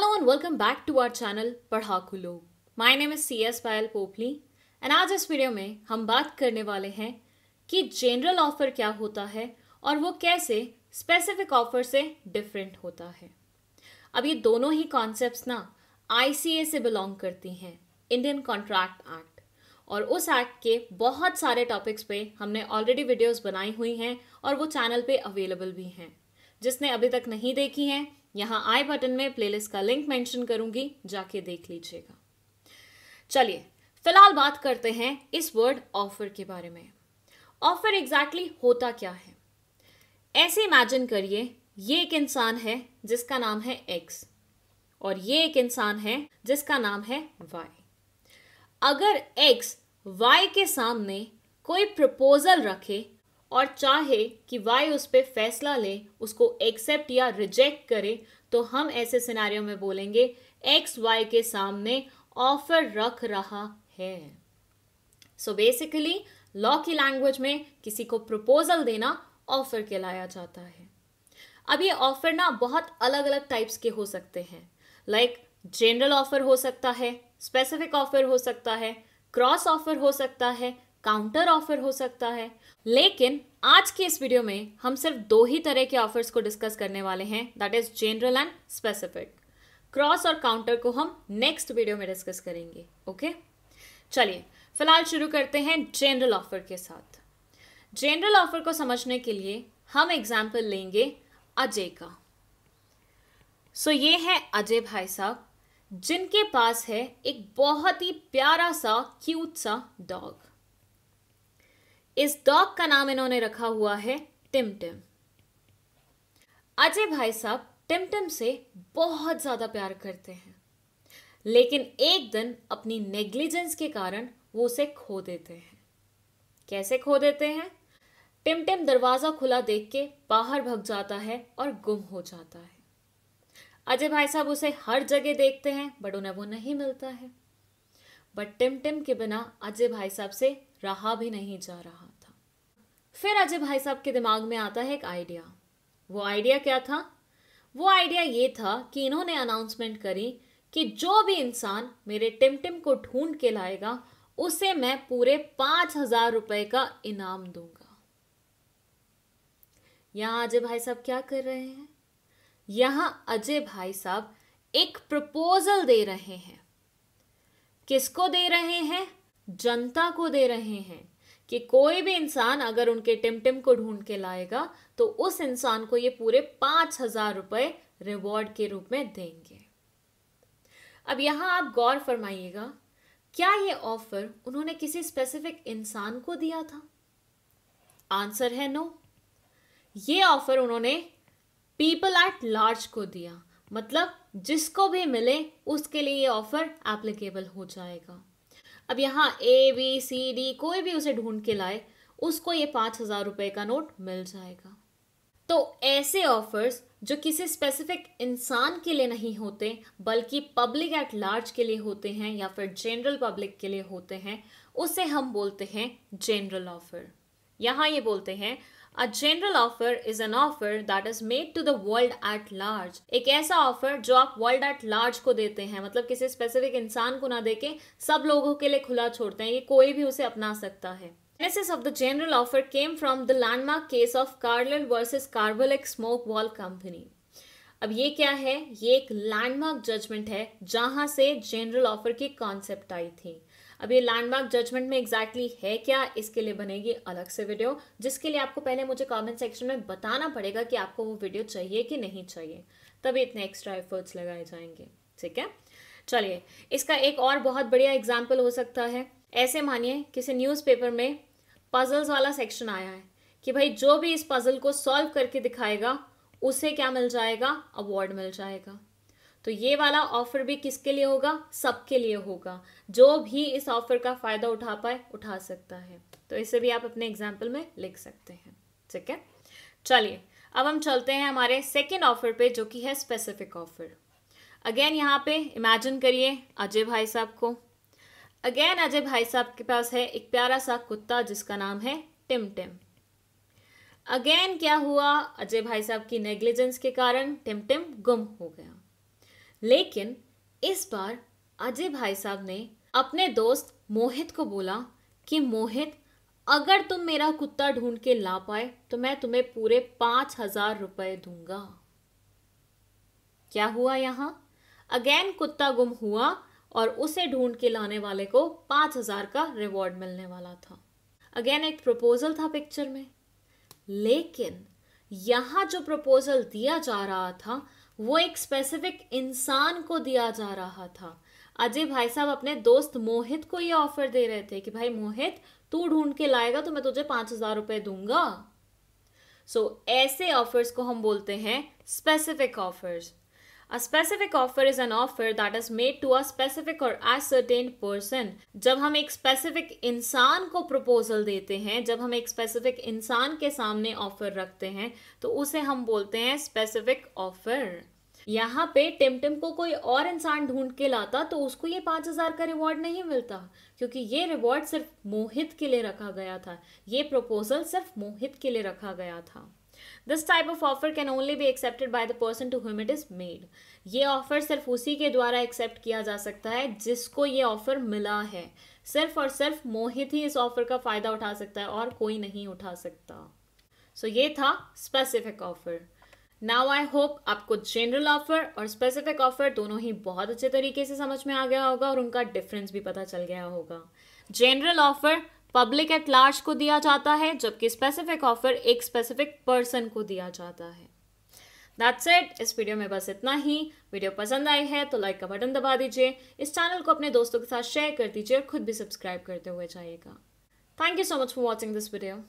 Hello and welcome back to our channel पढ़ाकू लोग। My name is CS Payal Popli and आज इस video में हम बात करने वाले हैं कि जनरल ऑफर क्या होता है और वो कैसे स्पेसिफिक ऑफर से डिफरेंट होता है। अब ये दोनों ही कॉन्सेप्ट्स ना ICA से बिलोंग करती हैं, इंडियन कॉन्ट्रैक्ट एक्ट, और उस एक्ट के बहुत सारे टॉपिक्स पे हमने ऑलरेडी वीडियोस बनाई हुई हैं और वो चैनल पे अवेलेबल भी हैं। जिसने अभी तक नहीं देखी हैं, यहाँ आई बटन में प्लेलिस्ट का लिंक मेंशन करूंगी, जाके देख लीजिएगा। चलिए फिलहाल बात करते हैं इस वर्ड ऑफर के बारे में। ऑफर एग्जैक्टली होता क्या है? ऐसे इमेजिन करिए, ये एक इंसान है जिसका नाम है एक्स और ये एक इंसान है जिसका नाम है वाई। अगर एक्स वाई के सामने कोई प्रपोजल रखे और चाहे कि वाई उस पर फैसला ले, उसको एक्सेप्ट या रिजेक्ट करे, तो हम ऐसे सिनेरियो में बोलेंगे एक्स वाई के सामने ऑफर रख रहा है। सो बेसिकली लॉ की लैंग्वेज में किसी को प्रपोजल देना ऑफर कहलाया जाता है। अब ये ऑफर ना बहुत अलग अलग टाइप्स के हो सकते हैं, लाइक जनरल ऑफर हो सकता है, स्पेसिफिक ऑफर हो सकता है, क्रॉस ऑफर हो सकता है, काउंटर ऑफर हो सकता है। लेकिन आज के इस वीडियो में हम सिर्फ दो ही तरह के ऑफर्स को डिस्कस करने वाले हैं, that is general and specific. Cross और काउंटर को हम नेक्स्ट वीडियो में डिस्कस करेंगे। ओके, चलिए फिलहाल शुरू करते हैं जनरल ऑफर के साथ। जनरल ऑफर को समझने के लिए हम एग्जाम्पल लेंगे अजय का। सो ये है अजय भाई साहब, जिनके पास है एक बहुत ही प्यारा सा क्यूट सा डॉग। इस डॉग का नाम इन्होंने रखा हुआ है टिम-टिम। अजय भाई साहब टिम-टिम से बहुत ज्यादा प्यार करते हैं, लेकिन एक दिन अपनी नेग्लिजेंस के कारण वो उसे खो देते हैं। कैसे खो देते हैं? टिम-टिम दरवाजा खुला देख के बाहर भाग जाता है और गुम हो जाता है। अजय भाई साहब उसे हर जगह देखते हैं बट उन्हें वो नहीं मिलता है। बट टिम-टिम के बिना अजय भाई साहब से रहा भी नहीं जा रहा था। फिर अजय भाई साहब के दिमाग में आता है एक आइडिया। वो आइडिया क्या था? वो आइडिया ये था कि इन्होंने अनाउंसमेंट करी कि जो भी इंसान मेरे टिम-टिम को ढूंढ के लाएगा उसे मैं पूरे 5,000 रुपए का इनाम दूंगा। यहां अजय भाई साहब क्या कर रहे हैं? यहां अजय भाई साहब एक प्रपोजल दे रहे हैं। किसको दे रहे हैं? जनता को दे रहे हैं कि कोई भी इंसान अगर उनके टिम-टिम को ढूंढ के लाएगा तो उस इंसान को ये पूरे 5,000 रुपए रिवॉर्ड के रूप में देंगे। अब यहां आप गौर फरमाइएगा, क्या ये ऑफर उन्होंने किसी स्पेसिफिक इंसान को दिया था? आंसर है नो। ये ऑफर उन्होंने पीपल एट लार्ज को दिया, मतलब जिसको भी मिले उसके लिए ये ऑफर एप्लीकेबल हो जाएगा। अब यहाँ ABCD कोई भी उसे ढूंढ के लाए, उसको ये 5,000 रुपए का नोट मिल जाएगा। तो ऐसे ऑफर्स जो किसी स्पेसिफिक इंसान के लिए नहीं होते बल्कि पब्लिक एट लार्ज के लिए होते हैं या फिर जनरल पब्लिक के लिए होते हैं, उसे हम बोलते हैं जनरल ऑफर। यहाँ ये बोलते हैं A general offer is an offer that is made to the world at large। एक ऐसा ऑफर जो आप वर्ल्ड एट लार्ज को देते हैं, मतलब किसी स्पेसिफिक इंसान को ना देके सब लोगों के लिए खुला छोड़ते हैं, ये कोई भी उसे अपना सकता है। Genesis of the general offer came from the landmark case of Carlyle versus Carbolec Smoke Wall Company। अब ये क्या है? ये एक लैंडमार्क जजमेंट है जहां से जनरल ऑफर की कॉन्सेप्ट आई थी। अब ये लैंडमार्क जजमेंट में एग्जैक्टली है क्या, इसके लिए बनेगी अलग से वीडियो, जिसके लिए आपको पहले मुझे कमेंट सेक्शन में बताना पड़ेगा कि आपको वो वीडियो चाहिए कि नहीं चाहिए, तभी इतने एक्स्ट्रा एफर्ट्स लगाए जाएंगे। ठीक है, चलिए इसका एक और बहुत बढ़िया एग्जाम्पल हो सकता है। ऐसे मानिए किसी न्यूज़पेपर में पजल्स वाला सेक्शन आया है कि भाई जो भी इस पजल को सॉल्व करके दिखाएगा उसे क्या मिल जाएगा? अवार्ड मिल जाएगा। तो ये वाला ऑफर भी किसके लिए होगा? सबके लिए होगा। जो भी इस ऑफर का फायदा उठा पाए उठा सकता है। तो इसे भी आप अपने एग्जाम्पल में लिख सकते हैं। ठीक है, चलिए अब हम चलते हैं हमारे सेकेंड ऑफर पे, जो कि है स्पेसिफिक ऑफर। अगेन यहाँ पे इमेजिन करिए अजय भाई साहब को। अगेन अजय भाई साहब के पास है एक प्यारा सा कुत्ता जिसका नाम है टिम-टिम। अगेन क्या हुआ? अजय भाई साहब की नेग्लिजेंस के कारण टिम-टिम गुम हो गया। लेकिन इस बार अजय भाई साहब ने अपने दोस्त मोहित को बोला कि मोहित, अगर तुम मेरा कुत्ता ढूंढ के ला पाए तो मैं तुम्हें पूरे 5,000 रुपए दूंगा। क्या हुआ यहां? अगेन कुत्ता गुम हुआ और उसे ढूंढ के लाने वाले को 5,000 का रिवॉर्ड मिलने वाला था। अगेन एक प्रपोजल था पिक्चर में, लेकिन यहां जो प्रपोजल दिया जा रहा था वो एक स्पेसिफिक इंसान को दिया जा रहा था। अजय भाई साहब अपने दोस्त मोहित को ये ऑफर दे रहे थे कि भाई मोहित, तू ढूंढ के लाएगा तो मैं तुझे 5,000 रुपए दूंगा। ऐसे ऑफर्स को हम बोलते हैं specific offers. A specific offer is an offer that is made to a specific or ascertained person. जब हम एक specific इंसान को proposal देते हैं, जब हम एक specific इंसान के सामने offer रखते हैं, तो उसे हम बोलते हैं specific offer. यहाँ पे टिम को कोई और इंसान ढूंढ के लाता तो उसको ये 5,000 का रिवॉर्ड नहीं मिलता, क्योंकि ये रिवॉर्ड सिर्फ मोहित के लिए रखा गया था, ये प्रपोजल सिर्फ मोहित के लिए रखा गया था। This type of offer can only be accepted by the person to whom it is made. ये ऑफर सिर्फ उसी के द्वारा एक्सेप्ट किया जा सकता है जिसको ये ऑफर मिला है। सिर्फ और सिर्फ मोहित ही इस ऑफर का फायदा उठा सकता है और कोई नहीं उठा सकता। ये था specific offer. Now I hope आपको जनरल ऑफर और स्पेसिफिक ऑफर दोनों ही बहुत अच्छे तरीके से समझ में आ गया होगा और उनका डिफरेंस भी पता चल गया होगा। General offer public at large को दिया जाता है, जबकि स्पेसिफिक ऑफर एक स्पेसिफिक पर्सन को दिया जाता है। That's it. इस वीडियो में बस इतना ही। वीडियो पसंद आई है तो लाइक का बटन दबा दीजिए, इस चैनल को अपने दोस्तों के साथ शेयर कर दीजिए और खुद भी सब्सक्राइब करते हुए जाइएगा। Thank you so much for watching this video.